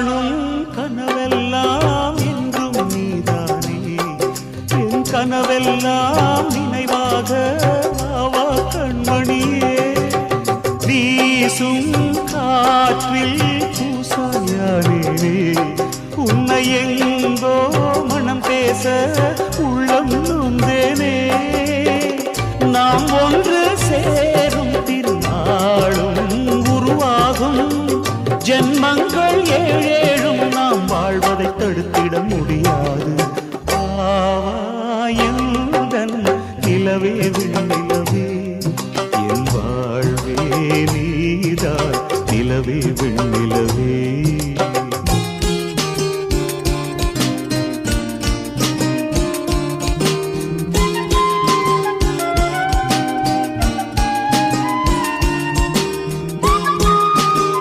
காணும் கனவெல்லாம் என்றும் நீதானே என் கனவெல்லாம் நினைவாக ஆவா கண்மணியே வீசும் காற்றில் பூசாயானே உன்னை எங்கோ மனம் பேச உள்ளம் நொந்தேனே நாம் ஒன்று சேரும் திருநாளும் உருவாகும் ஜென்மங்கள் ஏழேழும் நாம் வாழ்வதை தடுத்திட முடியாது ஆவாயந்தன் நிலவே விண்ணிலவே என் வாழ்வே நீதான் நிலவே விண்ணிலவே